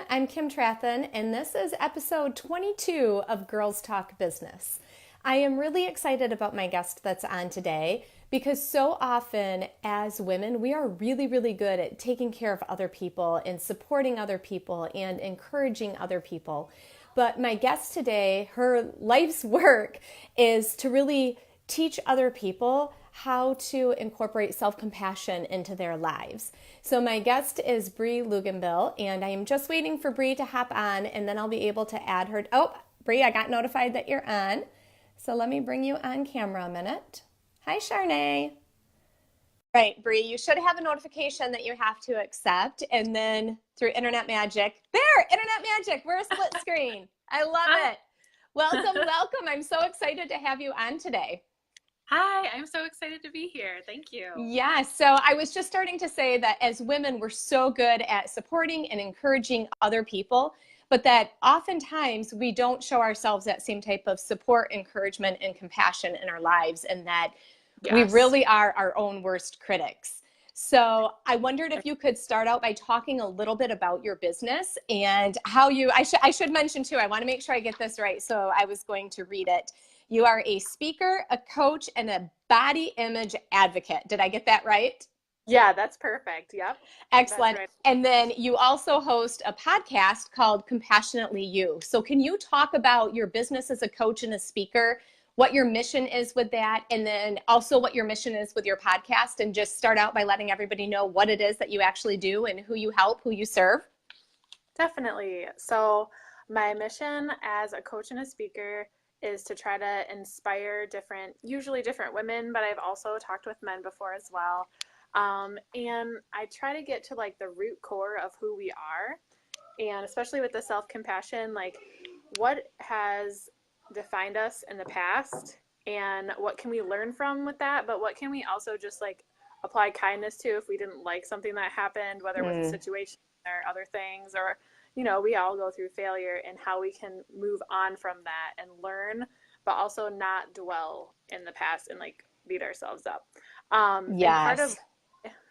I'm Kim Trathen, and this is episode 22 of Girls Talk Business. I am really excited about my guest that's on today because so often as women, we are really, really good at taking care of other people and supporting other people and encouraging other people. But my guest today, her life's work is to really teach other people how to incorporate self-compassion into their lives. So my guest is Bri Luginbill, and I am just waiting for Bri to hop on, and then I'll be able to add her. Oh, Bri, I got notified that you're on. So let me bring you on camera a minute. Hi, Charnay. Right, Bri, you should have a notification that you have to accept, and then through internet magic, internet magic, we're a split screen. I love it. Welcome, welcome. I'm so excited to have you on today. Hi, I'm so excited to be here. Thank you. Yeah, so I was just starting to say that as women, we're so good at supporting and encouraging other people, but that oftentimes we don't show ourselves that same type of support, encouragement, and compassion in our lives, and that we really are our own worst critics. So I wondered if you could start out by talking a little bit about your business and how I should mention too, I want to make sure I get this right, so I was going to read it. You are a speaker, a coach, and a body image advocate. Did I get that right? Yeah, that's perfect. Yep. Excellent. Right. And then you also host a podcast called Compassionately You. So can you talk about your business as a coach and a speaker, what your mission is with that, and then also what your mission is with your podcast, and just start out by letting everybody know what it is that you actually do and who you help, who you serve? Definitely. So my mission as a coach and a speaker is to try to inspire usually different women, but I've also talked with men before as well. And I try to get to like the root core of who we are. And especially with the self-compassion, like what has defined us in the past and what can we learn from with that? But what can we also just like apply kindness to if we didn't like something that happened, whether it was a situation or other things, or we all go through failure, and how we can move on from that and learn, but also not dwell in the past and like beat ourselves up. Yes. And part of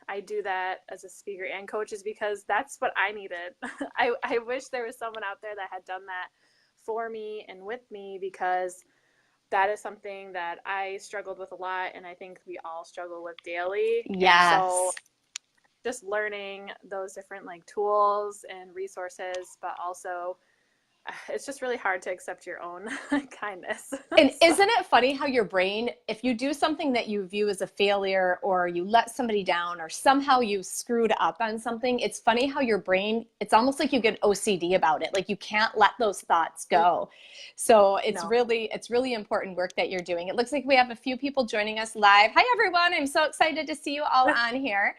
I do that as a speaker and coach is because that's what I needed. I wish there was someone out there that had done that for me and with me, because that is something that I struggled with a lot, and I think we all struggle with daily. Yes. And so just learning those different like tools and resources, but also it's just really hard to accept your own kindness. And isn't it funny how your brain, if you do something that you view as a failure, or you let somebody down, or somehow you screwed up on something, it's funny how your brain, it's almost like you get OCD about it. Like you can't let those thoughts go. So it's really important work that you're doing. It looks like we have a few people joining us live. Hi, everyone. I'm so excited to see you all on here.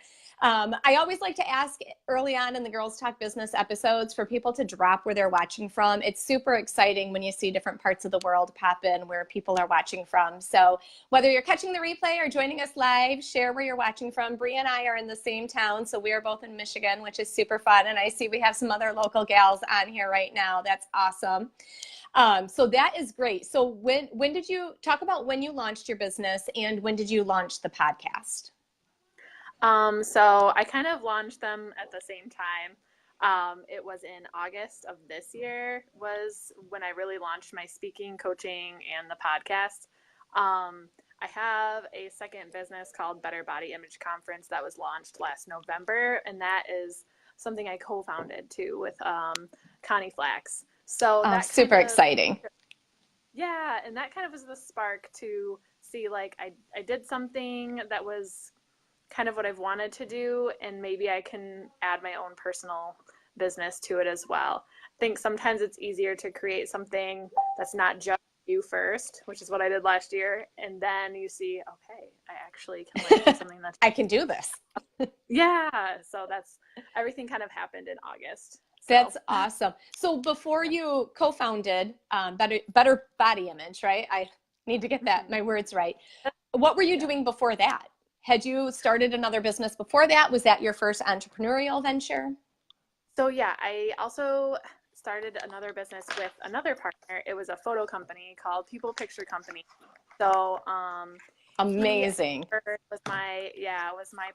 I always like to ask early on in the Girls Talk Business episodes for people to drop where they're watching from. It's super exciting when you see different parts of the world pop in where people are watching from. So whether you're catching the replay or joining us live, share where you're watching from. Bri and I are in the same town, so we are both in Michigan, which is super fun. And I see we have some other local gals on here right now. That's awesome. So that is great. So when did you talk about when you launched your business, and when did you launch the podcast? So I kind of launched them at the same time. It was in August of this year was when I really launched my speaking, coaching, and the podcast. I have a second business called Better Body Image Conference that was launched last November, and that is something I co-founded too with Connie Flax. So that's super exciting. Yeah, and that kind of was the spark to see like I did something that was kind of what I've wanted to do, and maybe I can add my own personal business to it as well. I think sometimes it's easier to create something that's not just you first, which is what I did last year, and then you see, okay, I actually can do something that's I can do this. Yeah, so that's everything kind of happened in August. So. That's awesome. So before you co-founded Better Body Image, right? I need to get my words right. What were you doing before that? Had you started another business before that? Was that your first entrepreneurial venture? So yeah, I also started another business with another partner. It was a photo company called People Picture Company. So amazing. Was my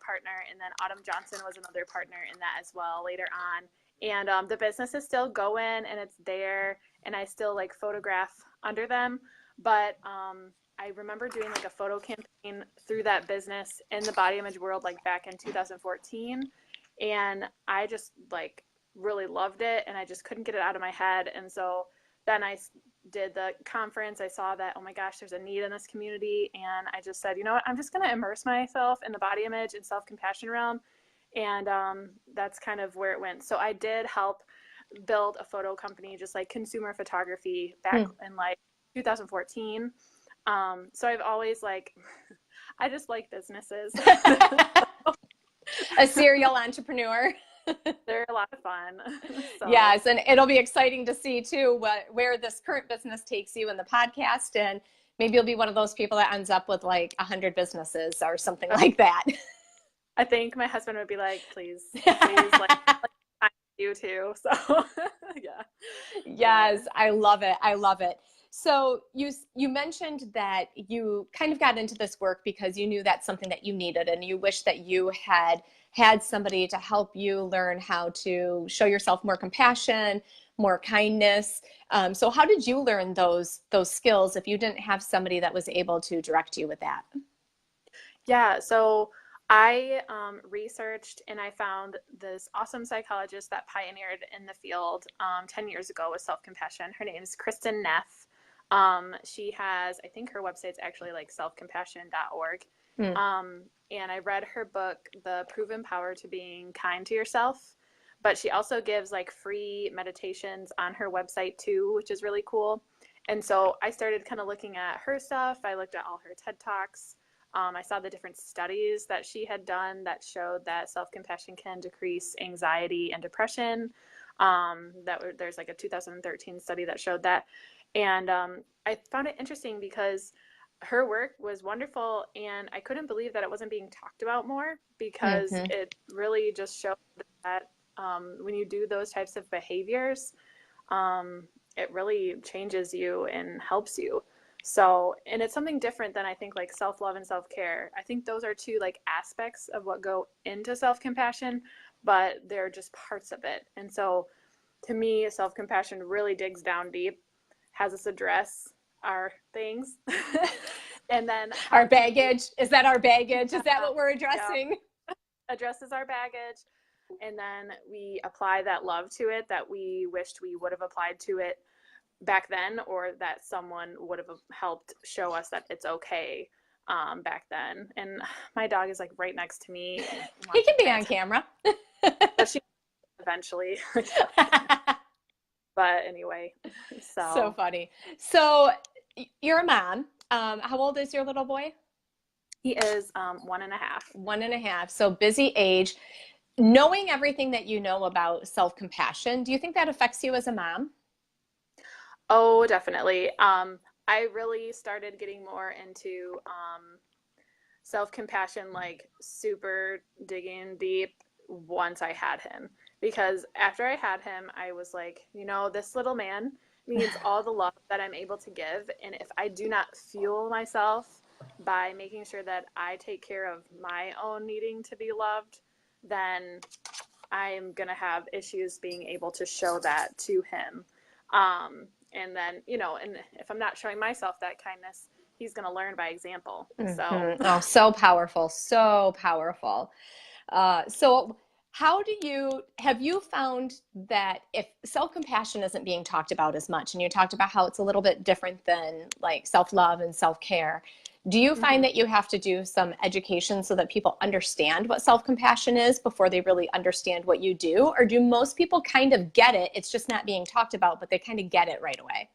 partner, and then Autumn Johnson was another partner in that as well later on. And the business is still going and it's there, and I still like photograph under them. But I remember doing like a photo campaign through that business in the body image world like back in 2014. And I just like really loved it, and I just couldn't get it out of my head. And so then I did the conference. I saw that, oh my gosh, there's a need in this community. And I just said, you know what, I'm just going to immerse myself in the body image and self-compassion realm. And that's kind of where it went. So I did help build a photo company, just like consumer photography back in like 2014. So I've always like, I just like businesses. A serial entrepreneur. They're a lot of fun. So. Yes, and it'll be exciting to see too where this current business takes you in the podcast, and maybe you'll be one of those people that ends up with like 100 businesses or something like that. I think my husband would be like, please, like I do too. So yeah. Yes, I love it. I love it. So you mentioned that you kind of got into this work because you knew that's something that you needed, and you wish that you had somebody to help you learn how to show yourself more compassion, more kindness. So how did you learn those skills if you didn't have somebody that was able to direct you with that? Yeah, so I researched, and I found this awesome psychologist that pioneered in the field 10 years ago with self-compassion. Her name is Kristen Neff. She has, I think her website's actually like selfcompassion.org. And I read her book, The Proven Power to Being Kind to Yourself. But she also gives like free meditations on her website too, which is really cool. And so I started kind of looking at her stuff. I looked at all her TED Talks. I saw the different studies that she had done that showed that self-compassion can decrease anxiety and depression. There's like a 2013 study that showed that. And I found it interesting because her work was wonderful, and I couldn't believe that it wasn't being talked about more, because it really just showed that when you do those types of behaviors, it really changes you and helps you. So, and it's something different than I think like self-love and self-care. I think those are two like aspects of what go into self-compassion, but they're just parts of it. And so to me, self-compassion really digs down deep, has us address our things. And then our baggage. Is that our baggage? Is that what we're addressing? Yeah. Addresses our baggage. And then we apply that love to it that we wished we would have applied to it back then, or that someone would have helped show us that it's okay back then. And my dog is like right next to me. He can be on camera. But she eventually. But anyway, so funny. So you're a mom. How old is your little boy? He is 1.5. 1.5. So busy age. Knowing everything that you know about self-compassion, do you think that affects you as a mom? Oh, definitely. I really started getting more into self-compassion, like super digging deep once I had him. Because after I had him, I was like, you know, this little man needs all the love that I'm able to give. And if I do not fuel myself by making sure that I take care of my own needing to be loved, then I'm going to have issues being able to show that to him. And then, you know, and if I'm not showing myself that kindness, he's going to learn by example. So, oh, so powerful, so powerful. So have you found that if self-compassion isn't being talked about as much, and you talked about how it's a little bit different than like self-love and self-care, do you find that you have to do some education so that people understand what self-compassion is before they really understand what you do? Or do most people kind of get it? It's just not being talked about, but they kind of get it right away.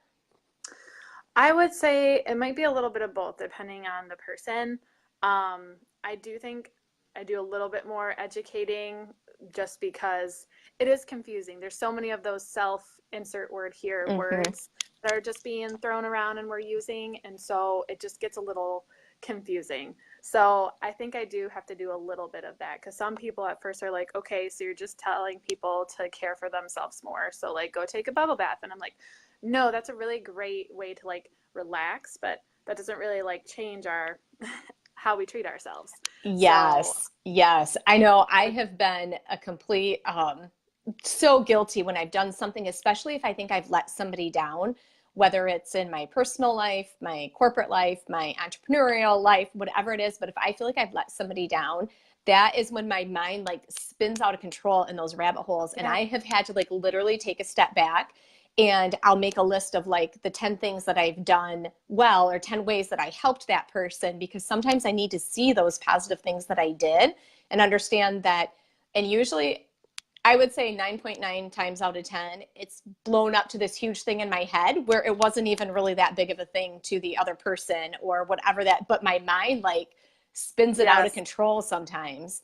I would say it might be a little bit of both depending on the person. I do think I do a little bit more educating just because it is confusing. There's so many of those self-insert word here words that are just being thrown around and we're using, and so it just gets a little confusing. So I think I do have to do a little bit of that, because some people at first are like, okay, so you're just telling people to care for themselves more, so like go take a bubble bath. And I'm like, no, that's a really great way to like relax, but that doesn't really like change our how we treat ourselves. Yes, yes. I know I have been a complete so guilty when I've done something, especially if I think I've let somebody down, whether it's in my personal life, my corporate life, my entrepreneurial life, whatever it is. But if I feel like I've let somebody down, that is when my mind like spins out of control in those rabbit holes. And Yeah. I have had to like literally take a step back, and I'll make a list of like the 10 things that I've done well, or 10 ways that I helped that person, because sometimes I need to see those positive things that I did and understand that. And usually I would say 9.9 times out of 10, it's blown up to this huge thing in my head where it wasn't even really that big of a thing to the other person or whatever that, but my mind like spins it out of Yes. control sometimes.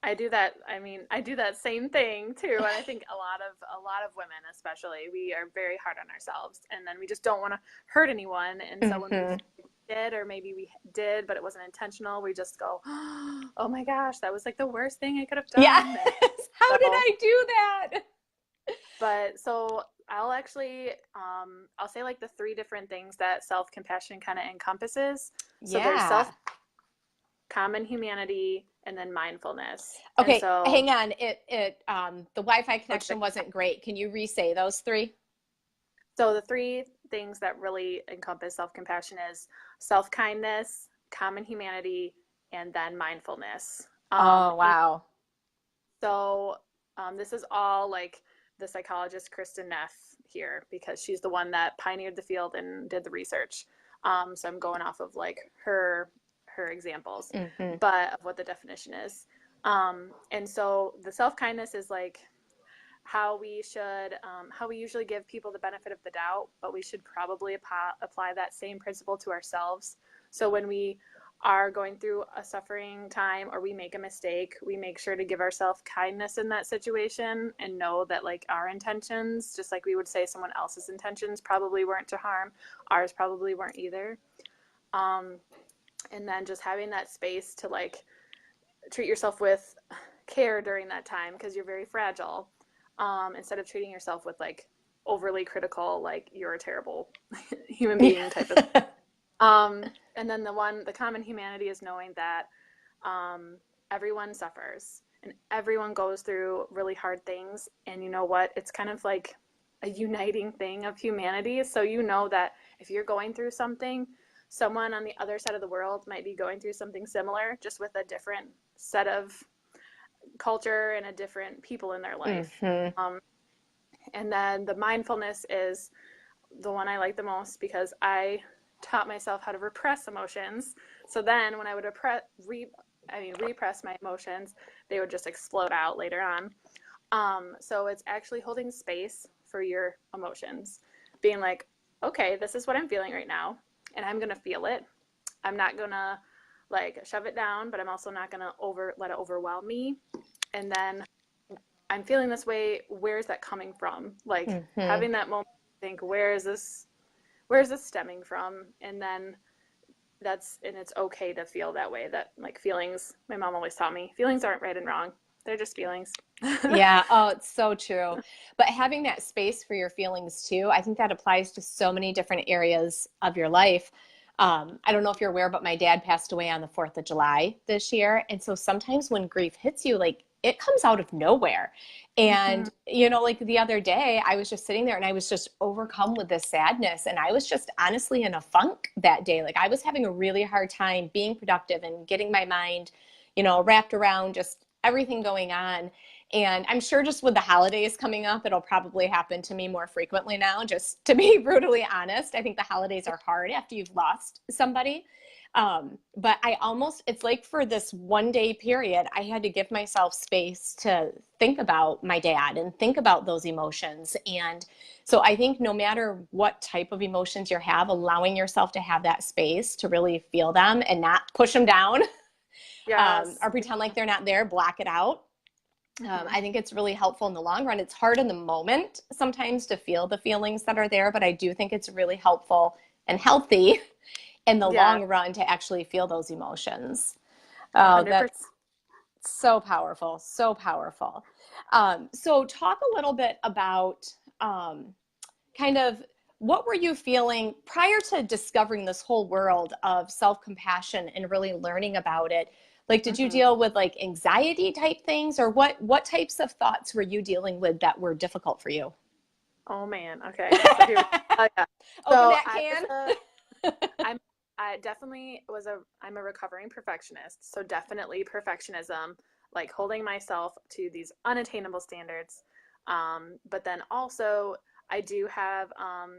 I do that. I mean, I do that same thing too. And I think a lot of women, especially, we are very hard on ourselves, and then we just don't want to hurt anyone. And so when we did, or maybe we did, but it wasn't intentional, we just go, "Oh my gosh, that was like the worst thing I could have done." Yes. How did So, I do that? but so I'll actually, I'll say like the three different things that self-compassion kind of encompasses. So there's Yeah. common humanity, and then mindfulness. And Okay, so, hang on. The Wi-Fi connection wasn't great. Can you re-say those three? so the three things that really encompass self-compassion is self-kindness, common humanity, and then mindfulness. Oh, wow. So this is all like the psychologist Kristen Neff here, because she's the one that pioneered the field and did the research. So I'm going off of like her examples, but of what the definition is. And so the self-kindness is like how we usually give people the benefit of the doubt, but we should probably apply that same principle to ourselves. So when we are going through a suffering time, or we make a mistake, we make sure to give ourselves kindness in that situation, and know that like our intentions, just like we would say someone else's intentions probably weren't to harm, ours probably weren't either. And then just having that space to like treat yourself with care during that time, because you're very fragile, instead of treating yourself with like overly critical, like you're a terrible human being type of. And then the common humanity is knowing that everyone suffers and everyone goes through really hard things. And you know what? It's kind of like a uniting thing of humanity. So you know that if you're going through something, someone on the other side of the world might be going through something similar, just with a different set of culture and a different people in their life. And then the mindfulness is the one I like the most, because I taught myself how to repress emotions. So then when I would repress my emotions, they would just explode out later on. So it's actually holding space for your emotions, being like, okay, this is what I'm feeling right now, and I'm gonna feel it. I'm not gonna like shove it down, but I'm also not gonna let it overwhelm me. And then I'm feeling this way. Where's that coming from? Like having that moment, think, where is this stemming from? And then it's okay to feel that way. That like feelings, my mom always taught me, feelings aren't right and wrong. They're just feelings. Yeah. Oh, it's so true. But having that space for your feelings too, I think that applies to so many different areas of your life. I don't know if you're aware, but my dad passed away on the 4th of July this year. And so sometimes when grief hits you, like it comes out of nowhere. And, like the other day, I was just sitting there and I was just overcome with this sadness. And I was just honestly in a funk that day. Like I was having a really hard time being productive and getting my mind, wrapped around just everything going on. And I'm sure just with the holidays coming up, it'll probably happen to me more frequently now, just to be brutally honest. I think the holidays are hard after you've lost somebody. But it's like for this 1 day period, I had to give myself space to think about my dad and think about those emotions. And so I think no matter what type of emotions you have, allowing yourself to have that space to really feel them and not push them down, Yes. or pretend like they're not there, block it out. I think it's really helpful in the long run. It's hard in the moment sometimes to feel the feelings that are there, but I do think it's really helpful and healthy in the long run to actually feel those emotions. Oh, 100%. that's so powerful, so powerful. So talk a little bit about kind of what were you feeling prior to discovering this whole world of self-compassion and really learning about it? Like, did you deal with like anxiety type things, or what types of thoughts were you dealing with that were difficult for you? Oh man. Okay. So here, yeah. Open So that can. I'm, I definitely I'm a recovering perfectionist. So definitely perfectionism, like holding myself to these unattainable standards. But then also I do have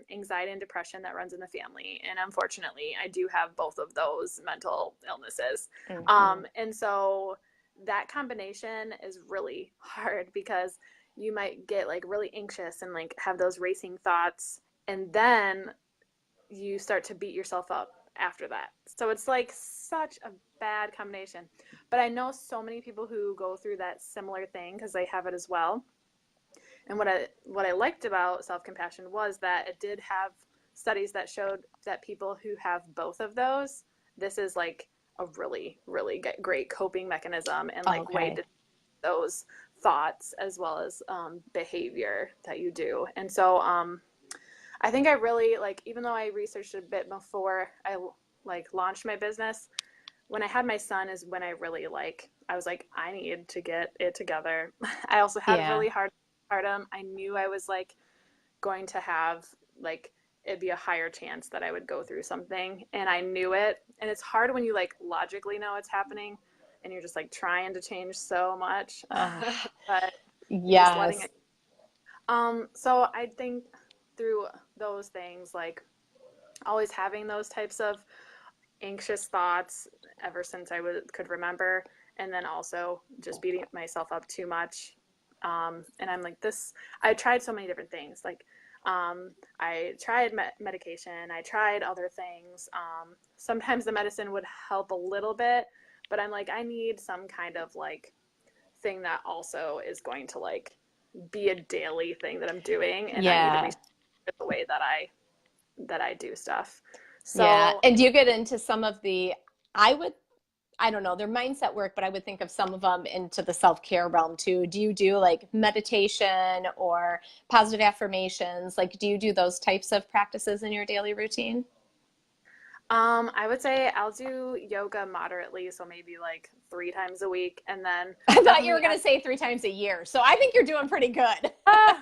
anxiety and depression that runs in the family. And unfortunately, I do have both of those mental illnesses. Mm-hmm. And so that combination is really hard because you might get like really anxious and like have those racing thoughts. And then you start to beat yourself up after that. So it's like such a bad combination. But I know so many people who go through that similar thing because they have it as well. And what I liked about self-compassion was that it did have studies that showed that people who have both of those, this is like a really really great coping mechanism and like way Okay. to those thoughts as well as behavior that you do. And so I think I really like, even though I researched a bit before I like launched my business, when I had my son is when I really like, I was like, I need to get it together. I also had Yeah. really hard postpartum. I knew I was like going to have like, it'd be a higher chance that I would go through something. And I knew it. And it's hard when you like logically know it's happening and you're just like trying to change so much, Uh, but you're just letting yes. it. So I think through those things, like always having those types of anxious thoughts ever since could remember, and then also just beating myself up too much. And I'm like this. I tried so many different things. Like I tried medication. I tried other things. Sometimes the medicine would help a little bit, but I'm like I need some kind of like thing that also is going to like be a daily thing that I'm doing, and I need to Yeah. reach the way that I do stuff. Yeah. So And do you get into some of the, I would, I don't know, their mindset work, but I would think of some of them into the self-care realm too. Do you do like meditation or positive affirmations? Like, do you do those types of practices in your daily routine? I would say I'll do yoga moderately, so maybe like 3 times a week, and then I thought you were definitely going to say 3 times a year. So I think you're doing pretty good. ah,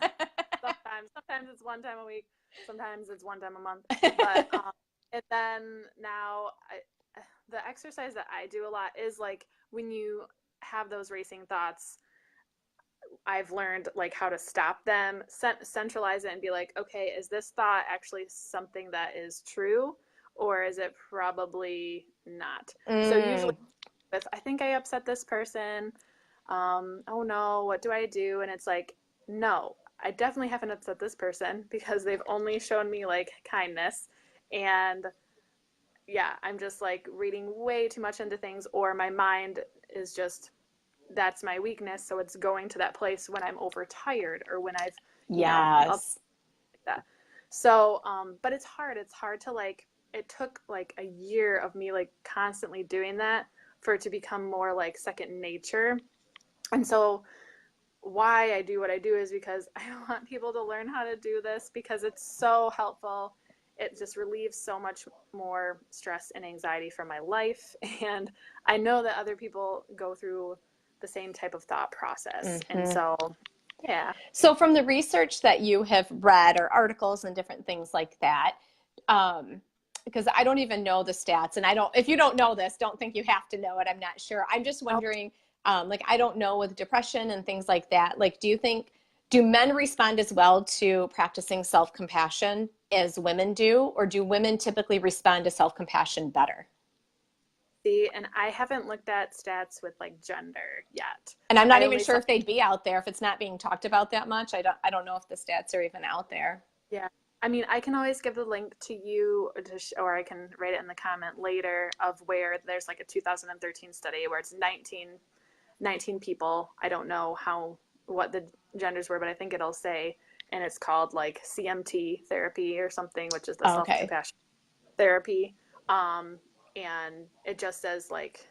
sometimes it's 1 time a week, sometimes it's 1 time a month, but and then now the exercise that I do a lot is like when you have those racing thoughts, I've learned like how to stop them, centralize it, and be like, okay, is this thought actually something that is true, or is it probably not? So usually, Mm, with I think I upset this person. Oh no, what do I do? And it's like, no, I definitely haven't upset this person because they've only shown me like kindness, and yeah, I'm just like reading way too much into things, or my mind is just that's my weakness, so it's going to that place when I'm overtired or when I've up yes. like that. So but it's hard to like, it took like a year of me like constantly doing that for it to become more like second nature. And so why I do what I do is because I want people to learn how to do this because it's so helpful. It just relieves so much more stress and anxiety from my life. And I know that other people go through the same type of thought process. And Hmm. so, yeah. So, from the research that you have read or articles and different things like that, because I don't even know the stats, and I don't, if you don't know this, don't think you have to know it. I'm not sure. I'm just Oh, wondering, like, I don't know with depression and things like that. Like, do men respond as well to practicing self compassion as women do, or do women typically respond to self compassion better? see, and I haven't looked at stats with like gender yet. And I'm not I even only sure saw, if they'd be out there if it's not being talked about that much. I don't know if the stats are even out there. yeah. I mean, I can always give the link to you, or I can write it in the comment later of where there's like a 2013 study where it's 19 people. I don't know what the genders were, but I think it'll say, and it's called like CMT therapy or something, which is the self Okay. compassion therapy. And it just says like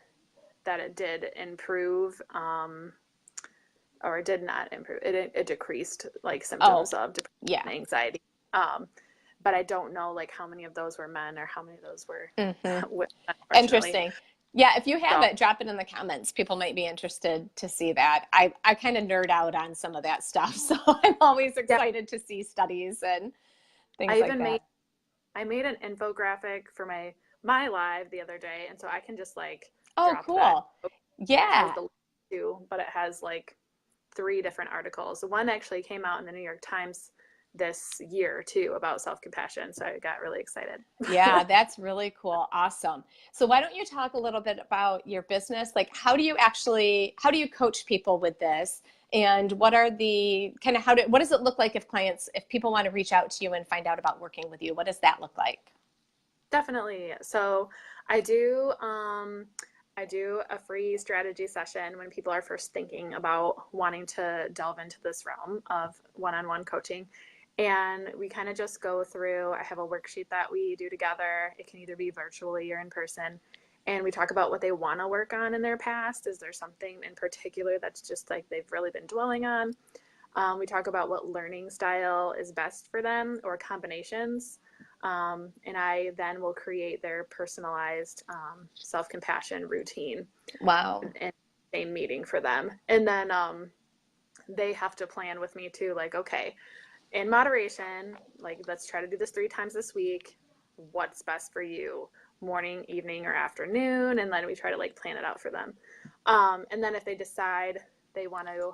that it did improve, or it did not improve. It decreased like Oh, symptoms of depression yeah. and anxiety. Um, but I don't know like how many of those were men or how many of those were Hmm. women, unfortunately. Interesting. Yeah, if you have So it, drop it in the comments. People might be interested to see that. I kind of nerd out on some of that stuff, so I'm always yeah, excited to see studies and things I like even made that. I made an infographic for my live the other day, and so I can just like Oh, drop that. cool. It has Yeah. the link too, but it has like three different articles. One actually came out in the New York Times this year too about self-compassion, so I got really excited. Yeah, that's really cool. Awesome. So why don't you talk a little bit about your business? Like how do you coach people with this? And what are the kind of what does it look like if people want to reach out to you and find out about working with you? What does that look like? Definitely. So I do I do a free strategy session when people are first thinking about wanting to delve into this realm of one-on-one coaching. And we kind of just go through, I have a worksheet that we do together. It can either be virtually or in person. And we talk about what they want to work on in their past. Is there something in particular that's just like they've really been dwelling on? We talk about what learning style is best for them or combinations. And I then will create their personalized self compassion routine Wow. in the same meeting for them. And then they have to plan with me too, like, okay, in moderation, like, let's try to do this 3 times this week. What's best for you? Morning, evening, or afternoon? And then we try to like plan it out for them. And then if they decide they want to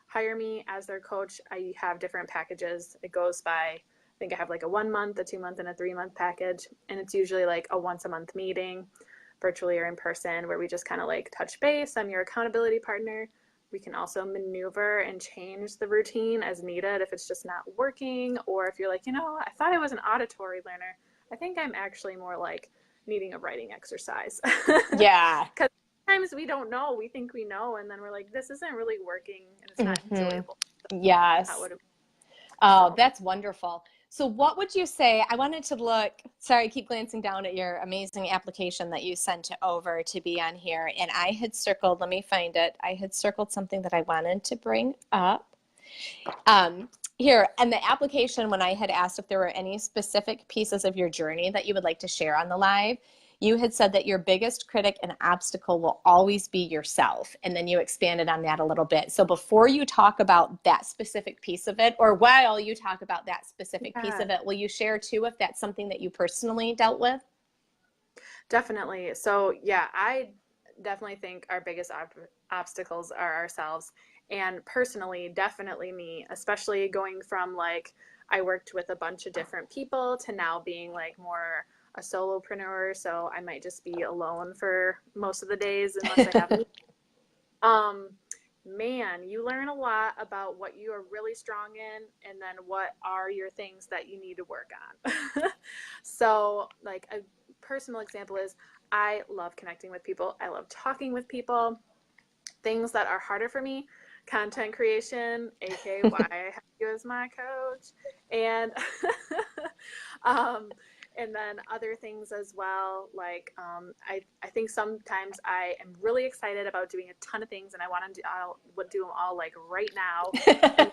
hire me as their coach, I have different packages. It goes by, I think I have like a 1 month, a 2 month, and a 3 month package. And it's usually like a once a month meeting, virtually or in person, where we just kind of like touch base. I'm your accountability partner. We can also maneuver and change the routine as needed if it's just not working, or if you're like, I thought I was an auditory learner. I think I'm actually more like needing a writing exercise. Yeah. Because sometimes we don't know. We think we know, and then we're like, this isn't really working, and it's not Hmm. enjoyable. How Yes. would it? Oh, So that's wonderful. So what would you say? I wanted to look, sorry, I keep glancing down at your amazing application that you sent over to be on here. And I had circled, let me find it. I had circled something that I wanted to bring up. Here, and the application, when I had asked if there were any specific pieces of your journey that you would like to share on the live, you had said that your biggest critic and obstacle will always be yourself. And then you expanded on that a little bit. So before you talk about that specific piece of it, or while you talk about that specific piece yeah, of it, will you share too if that's something that you personally dealt with? definitely. So yeah, I definitely think our biggest obstacles are ourselves. And personally, definitely me, especially going from like I worked with a bunch of different people to now being like more a solopreneur. So I might just be alone for most of the days unless I have me. Um, Man, you learn a lot about what you are really strong in and then what are your things that you need to work on. So, like a personal example is I love connecting with people. I love talking with people. Things that are harder for me, content creation, aka why I have you as my coach, and um, and then other things as well. Like I think sometimes I am really excited about doing a ton of things, and I want to do them all like right now, and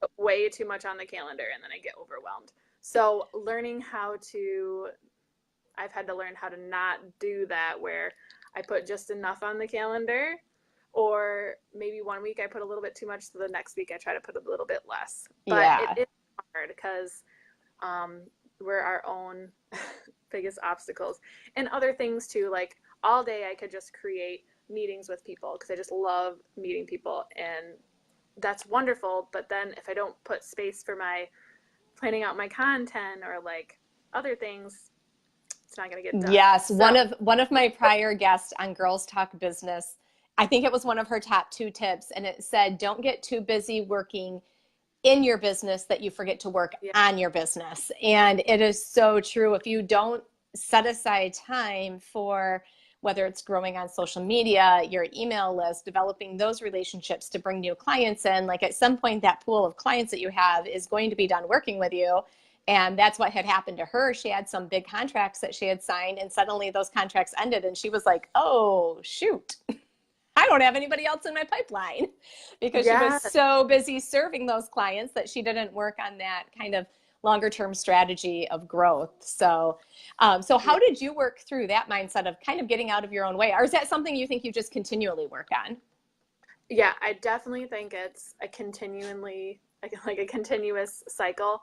put way too much on the calendar, and then I get overwhelmed. So I've had to learn how to not do that where I put just enough on the calendar, or maybe one week I put a little bit too much, so the next week I try to put a little bit less. But it Yeah. is hard because um, we're our own biggest obstacles. And other things too, like all day I could just create meetings with people because I just love meeting people, and that's wonderful. But then if I don't put space for my planning out my content or like other things, it's not going to get done. Yes, So one of my prior guests on Girls Talk Business, I think it was one of her top two tips, and it said, "Don't get too busy working in your business that you forget to work yeah, on your business." And it is so true. If you don't set aside time for whether it's growing on social media, your email list, developing those relationships to bring new clients in, like at some point that pool of clients that you have is going to be done working with you. And that's what had happened to her. She had some big contracts that she had signed, and suddenly those contracts ended, and she was like, "Oh, shoot. I don't have anybody else in my pipeline," because she was yeah, so busy serving those clients that she didn't work on that kind of longer term strategy of growth. So, so how did you work through that mindset of kind of getting out of your own way? Or is that something you think you just continually work on? Yeah, I definitely think it's a like a continuous cycle,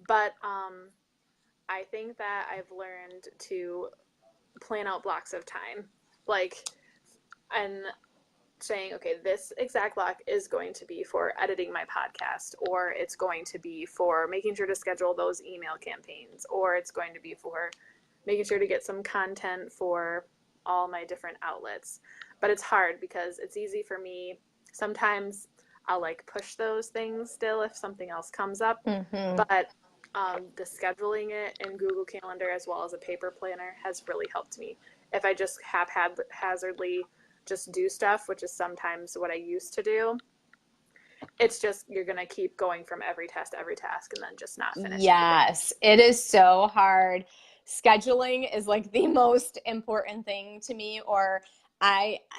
but I think that I've learned to plan out blocks of time, like, and saying, okay, this exact block is going to be for editing my podcast, or it's going to be for making sure to schedule those email campaigns, or it's going to be for making sure to get some content for all my different outlets. But it's hard because it's easy for me. Sometimes I'll like push those things still if something else comes up, but the scheduling it in Google Calendar as well as a paper planner has really helped me. If I just haphazardly just do stuff, which is sometimes what I used to do, it's just, you're going to keep going from every task to every task and then just not finish. Yes, it is so hard. Scheduling is like the most important thing to me. Or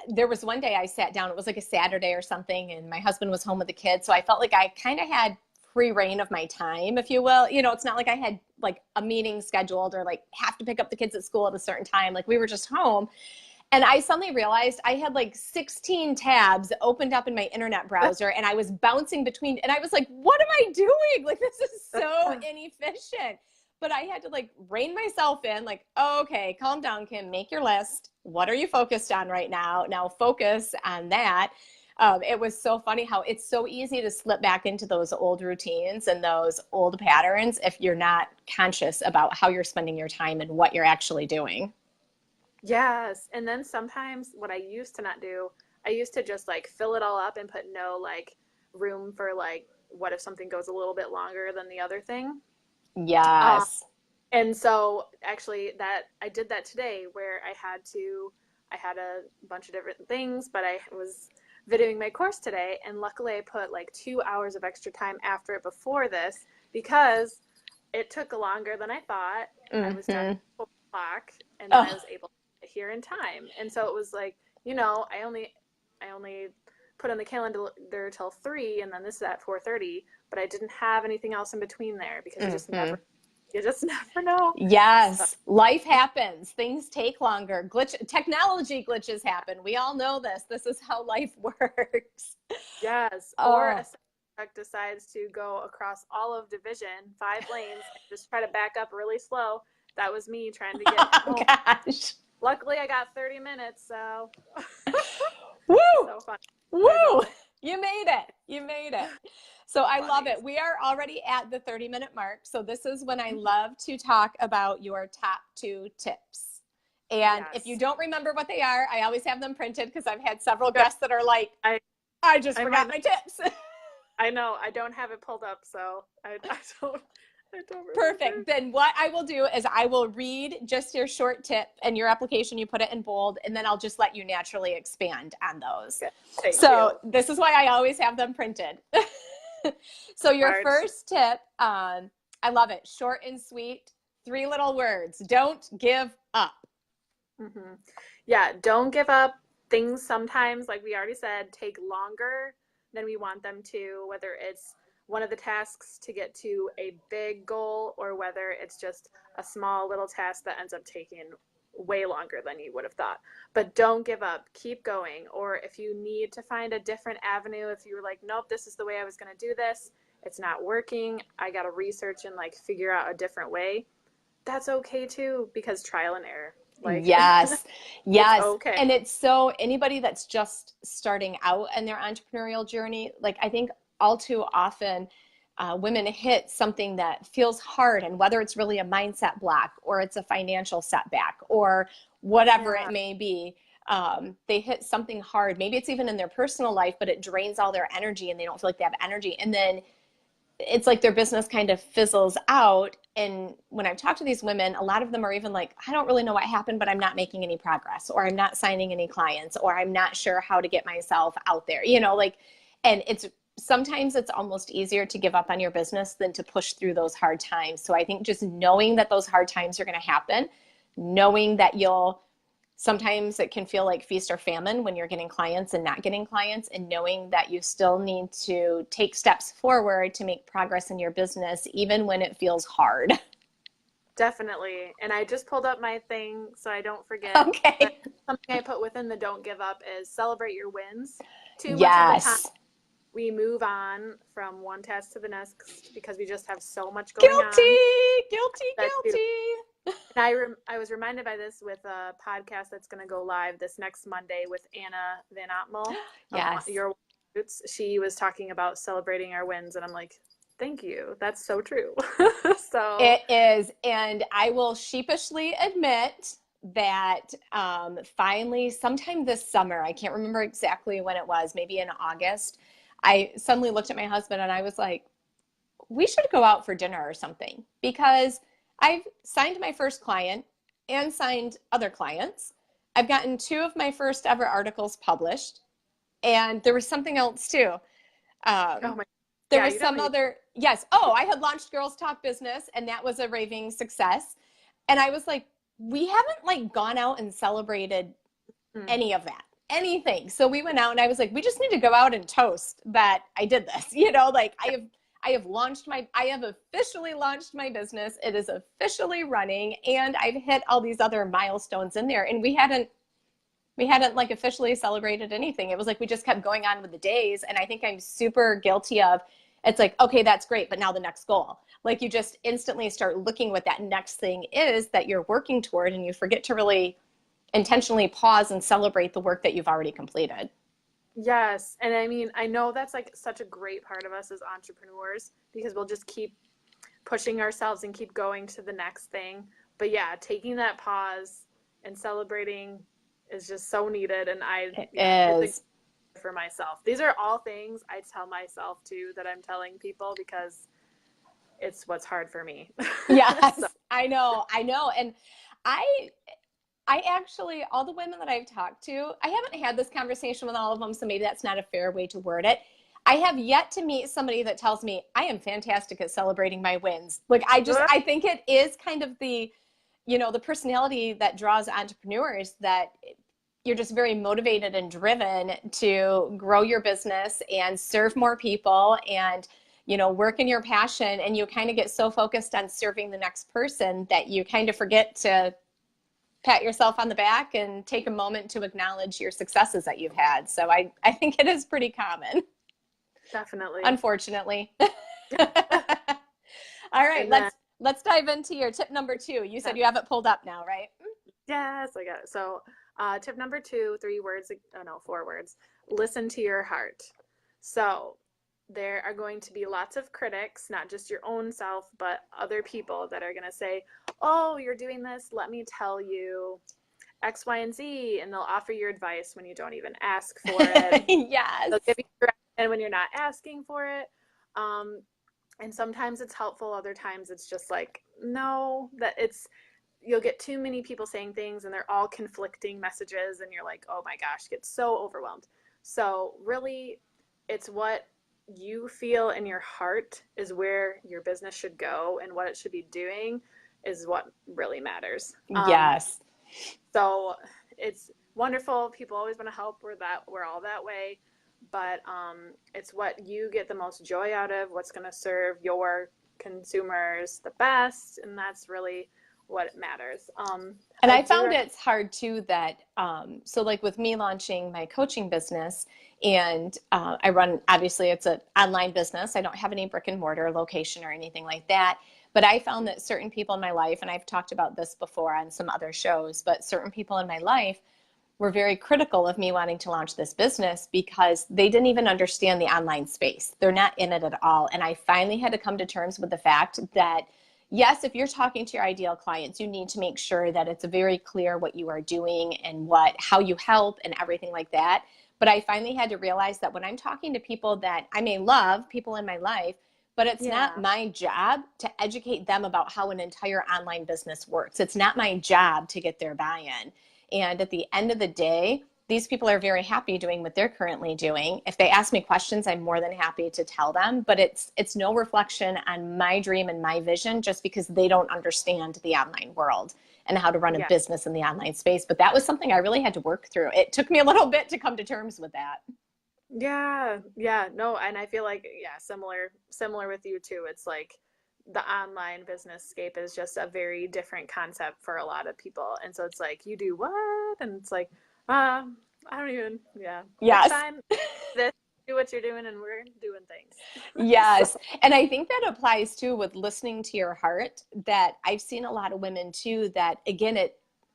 there was one day I sat down, it was like a Saturday or something, and my husband was home with the kids. So I felt like I kind of had free reign of my time, if you will. You know, it's not like I had like a meeting scheduled or like have to pick up the kids at school at a certain time. Like we were just home. And I suddenly realized I had like 16 tabs opened up in my internet browser, and I was bouncing between, and I was like, what am I doing? Like, this is so inefficient. But I had to like rein myself in, like, oh, okay, calm down, Kim, make your list. What are you focused on right now? Now focus on that. It was so funny how it's so easy to slip back into those old routines and those old patterns if you're not conscious about how you're spending your time and what you're actually doing. Yes. And then sometimes what I used to not do, I used to just like fill it all up and put no like room for like, what if something goes a little bit longer than the other thing? Yes. And so actually that I did that today where I had a bunch of different things, but I was videoing my course today, and luckily I put like 2 hours of extra time after it before this because it took longer than I thought. I was done at 4 o'clock, and then I was able to get here in time. And so it was like, you know, I only put on the calendar till 3, and then this is at 4:30, but I didn't have anything else in between there because you just never know. Yes, life happens. Things take longer. Technology glitches happen. We all know this. This is how life works. Yes. Or a truck decides to go across all of Division, 5 lanes, and just try to back up really slow. That was me trying to get home. Gosh. Luckily, I got 30 minutes, so. Woo! So fun. Woo! You made it. You made it. So I love it. We are already at the 30-minute mark. So this is when I love to talk about your top 2 tips. And if you don't remember what they are, I always have them printed because I've had several guests that are like, I just forgot my tips. I know. I don't have it pulled up, so I don't. Perfect. Then what I will do is I will read just your short tip and your application. You put it in bold, and then I'll just let you naturally expand on those. Okay. So this is why I always have them printed. So your first tip, I love it. Short and sweet, 3 little words. Don't give up. Yeah, don't give up. Things sometimes, like we already said, take longer than we want them to, whether it's one of the tasks to get to a big goal or whether it's just a small little task that ends up taking way longer than you would have thought. But don't give up. Keep going. Or if you need to find a different avenue, if you were like, nope, this is the way I was going to do this, it's not working, I got to research and like figure out a different way, that's okay too, because trial and error. Like, yes. Okay. And it's so, anybody that's just starting out in their entrepreneurial journey, like I think all too often women hit something that feels hard, and whether it's really a mindset block or it's a financial setback or whatever it may be, they hit something hard. Maybe it's even in their personal life, but it drains all their energy and they don't feel like they have energy. And then it's like their business kind of fizzles out. And when I've talked to these women, a lot of them are even like, I don't really know what happened, but I'm not making any progress, or I'm not signing any clients, or I'm not sure how to get myself out there, you know, like, and sometimes it's almost easier to give up on your business than to push through those hard times. So I think just knowing that those hard times are going to happen, knowing that you'll sometimes it can feel like feast or famine when you're getting clients and not getting clients, and knowing that you still need to take steps forward to make progress in your business, even when it feels hard. Definitely. And I just pulled up my thing so I don't forget. But Okay. something I put within the don't give up is celebrate your wins. Too much of the time Yes. we move on from one task to the next because we just have so much going Guilty, on. guilty, That guilty. and I was reminded by this with a podcast that's going to go live this next Monday with Anna Van Otmel of Yes. Your Roots. She was talking about celebrating our wins, and I'm like, thank you. That's so true. So It is. And I will sheepishly admit that finally, sometime this summer, I can't remember exactly when it was, maybe in August, I suddenly looked at my husband and I was like, we should go out for dinner or something, because I've signed my first client and signed other clients. I've gotten 2 of my first ever articles published. And there was something else too. oh Um, my, there yeah, was you some definitely. other, yes. Oh, I had launched Girls Talk Business, and that was a raving success. And I was like, we haven't like gone out and celebrated Mm. any of that, anything. So we went out and I was like, we just need to go out and toast that I did this. Like I have officially launched my business. It is officially running, and I've hit all these other milestones in there. And we hadn't like officially celebrated anything. It was like we just kept going on with the days. And I think I'm super guilty of, it's like, okay, that's great, but now the next goal. Like you just instantly start looking what that next thing is that you're working toward, and you forget to really intentionally pause and celebrate the work that you've already completed. Yes. And I mean, I know that's like such a great part of us as entrepreneurs because we'll just keep pushing ourselves and keep going to the next thing. But yeah, taking that pause and celebrating is just so needed. And It it's is. a for myself. These are all things I tell myself too that I'm telling people because it's what's hard for me. Yes, So, I know. And I I actually, all the women that I've talked to, I haven't had this conversation with all of them, so maybe that's not a fair way to word it. I have yet to meet somebody that tells me I am fantastic at celebrating my wins. Like I think it is kind of the personality that draws entrepreneurs, that you're just very motivated and driven to grow your business and serve more people and work in your passion, and you kind of get so focused on serving the next person that you kind of forget to pat yourself on the back and take a moment to acknowledge your successes that you've had. So I think it is pretty common, definitely. unfortunately. All right, And then, let's dive into your tip number 2. You said you have it pulled up now, right? yes, I got it. So, tip number 2, 3 words, oh no, 4 words. Listen to your heart. So, there are going to be lots of critics, not just your own self, but other people that are going to say, oh, you're doing this. Let me tell you X, Y, and Z. And they'll offer you advice when you don't even ask for it. Yes. They'll give you direction when you're not asking for it. And sometimes it's helpful. Other times it's just like, no, you'll get too many people saying things and they're all conflicting messages. And you're like, oh my gosh, get so overwhelmed. So really, it's what you feel in your heart is where your business should go, and what it should be doing is what really matters. Yes. So it's wonderful. People always want to help. We're all that way, but it's what you get the most joy out of, what's going to serve your consumers the best, and that's really what matters. And I found it's hard too that, so like with me launching my coaching business, and I run, obviously it's an online business. I don't have any brick and mortar location or anything like that. But I found that certain people in my life, and I've talked about this before on some other shows, but certain people in my life were very critical of me wanting to launch this business because they didn't even understand the online space. They're not in it at all. And I finally had to come to terms with the fact that, yes, if you're talking to your ideal clients, you need to make sure that it's very clear what you are doing and how you help and everything like that. But I finally had to realize that when I'm talking to people that I may love, people in my life, but it's not my job to educate them about how an entire online business works. It's not my job to get their buy-in. And at the end of the day, these people are very happy doing what they're currently doing. If they ask me questions, I'm more than happy to tell them, but it's no reflection on my dream and my vision just because they don't understand the online world and how to run a Yeah. business in the online space. But that was something I really had to work through. It took me a little bit to come to terms with that. Yeah, yeah, no, and I feel like yeah, similar with you too. It's like the online business scape is just a very different concept for a lot of people. And so it's like you do what? And it's like, I don't even, yeah. Next Yes. time this do what you're doing and we're doing things. So Yes. And I think that applies too with listening to your heart, that I've seen a lot of women too, that again,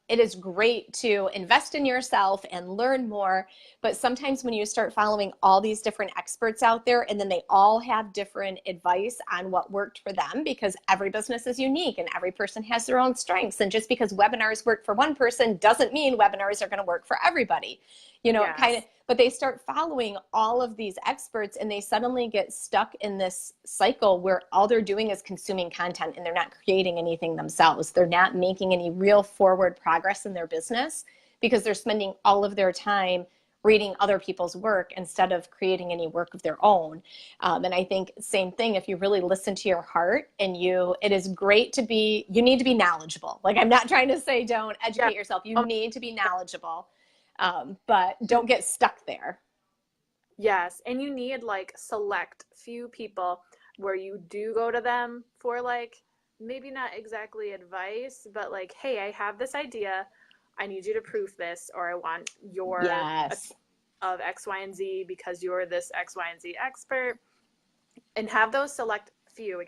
it is great to invest in yourself and learn more. But sometimes when you start following all these different experts out there, and then they all have different advice on what worked for them, because every business is unique and every person has their own strengths. And just because webinars work for one person doesn't mean webinars are going to work for everybody. It kind of, yes. but they start following all of these experts and they suddenly get stuck in this cycle where all they're doing is consuming content and they're not creating anything themselves. They're not making any real forward progress in their business because they're spending all of their time reading other people's work instead of creating any work of their own. And I think same thing, if you really listen to your heart and it is great to you need to be knowledgeable. Like, I'm not trying to say don't Yeah. educate yourself. You Um, need to be knowledgeable, but don't get stuck there. yes, and you need like select few people where you do go to them for like maybe not exactly advice, but like, hey, I have this idea. I need you to proof this, or I want your Yes. of X, Y, and Z because you're this X, Y, and Z expert. And have those select few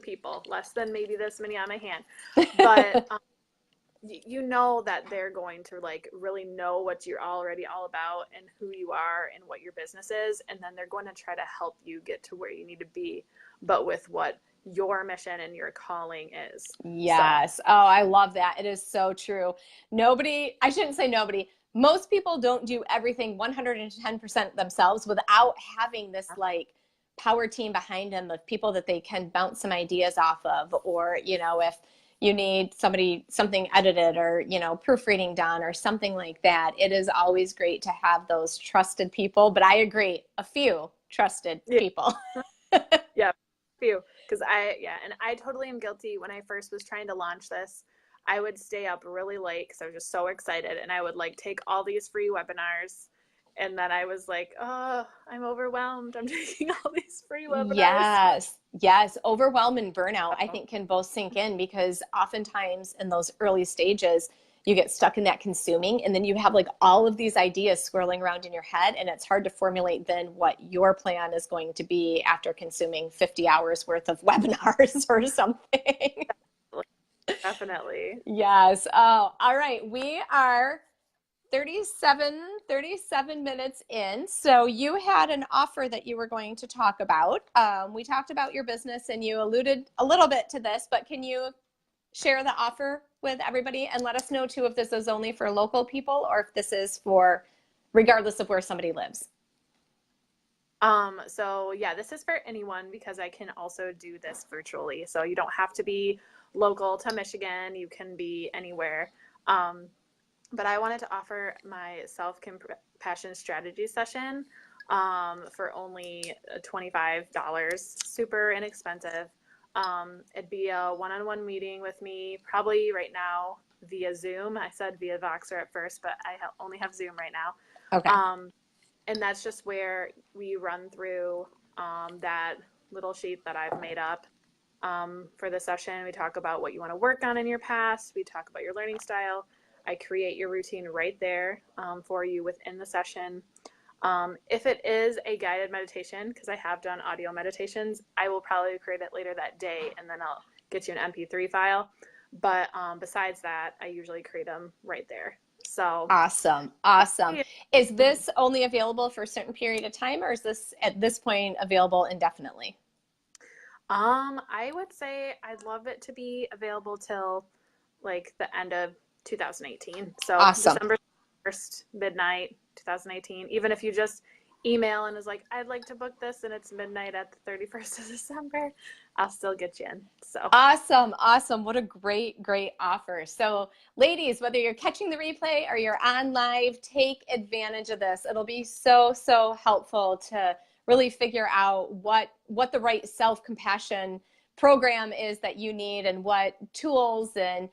people, less than maybe this many on my hand. But you know that they're going to like really know what you're already all about and who you are and what your business is, and then they're going to try to help you get to where you need to be, but with what your mission and your calling is. So Yes. Oh, I love that. It is so true. I shouldn't say nobody. Most people don't do everything 110% themselves without having this like power team behind them of people that they can bounce some ideas off of. Or, if you need something edited or, proofreading done or something like that, it is always great to have those trusted people. But I agree, a few trusted yeah, people. yeah, few, because and I totally am guilty. When I first was trying to launch this, I would stay up really late because I was just so excited, and I would like take all these free webinars, and then I was like, oh, I'm overwhelmed. I'm taking all these free webinars. Yes, yes. Overwhelm and burnout, I So, think, can both sink in because oftentimes in those early stages, you get stuck in that consuming, and then you have like all of these ideas swirling around in your head, and it's hard to formulate then what your plan is going to be after consuming 50 hours worth of webinars or something. definitely. Yes. Oh, all right. We are 37 minutes in. So you had an offer that you were going to talk about. We talked about your business and you alluded a little bit to this, but can you share the offer with everybody and let us know too if this is only for local people or if this is for regardless of where somebody lives? So yeah, this is for anyone because I can also do this virtually. So you don't have to be local to Michigan. You can be anywhere. Um, but I wanted to offer my self-compassion strategy session for only $25, super inexpensive. It'd be a one-on-one meeting with me, probably right now via Zoom. I said via Voxer at first, but I only have Zoom right now. Okay. And that's just where we run through that little sheet that I've made up for the session. We talk about what you want to work on in your past. We talk about your learning style. I create your routine right there for you within the session. If it is a guided meditation, because I have done audio meditations, I will probably create it later that day and then I'll get you an MP3 file. But besides that, I usually create them right there. So Awesome. Awesome. Is this only available for a certain period of time or is this at this point available indefinitely? I would say I'd love it to be available till like the end of 2018. So Awesome. December 1st, midnight, 2018. Even if you just email and is like, I'd like to book this and it's midnight at the 31st of December, I'll still get you in. So Awesome. Awesome. What a great, great offer. So, ladies, whether you're catching the replay or you're on live, take advantage of this. It'll be so, so helpful to really figure out what the right self-compassion program is that you need and what tools and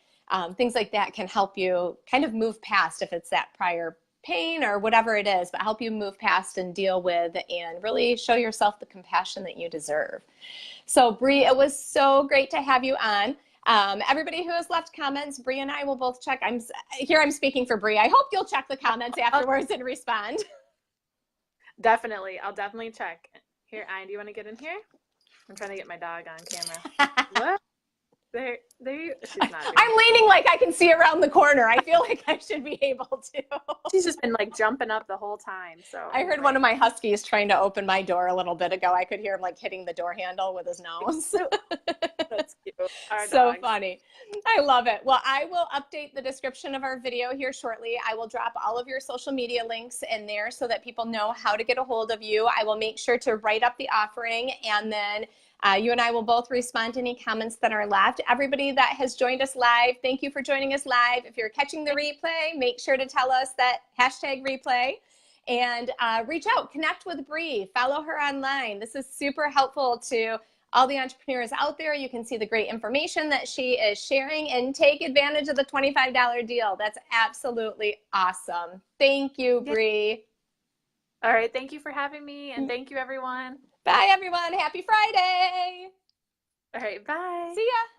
things like that can help you kind of move past if it's that prior pain or whatever it is, but help you move past and deal with and really show yourself the compassion that you deserve. So, Bri, it was so great to have you on. Everybody who has left comments, Bri and I will both check. I'm speaking for Bri. I hope you'll check the comments afterwards and respond. definitely, I'll definitely check. Here, Ian, do you want to get in here? I'm trying to get my dog on camera. What? There, she's not. I'm leaning like I can see around the corner. I feel like I should be able to. She's just been like jumping up the whole time. So I heard one of my huskies trying to open my door a little bit ago. I could hear him like hitting the door handle with his nose. That's cute. So funny. I love it. Well, I will update the description of our video here shortly. I will drop all of your social media links in there so that people know how to get a hold of you. I will make sure to write up the offering, and then you and I will both respond to any comments that are left. Everybody that has joined us live, thank you for joining us live. If you're catching the replay, make sure to tell us that #replay. And reach out, connect with Bri, follow her online. This is super helpful to all the entrepreneurs out there. You can see the great information that she is sharing and take advantage of the $25 deal. That's absolutely awesome. Thank you, Bri. All right. Thank you for having me, and thank you, everyone. Bye, everyone. Happy Friday. All right. Bye. See ya.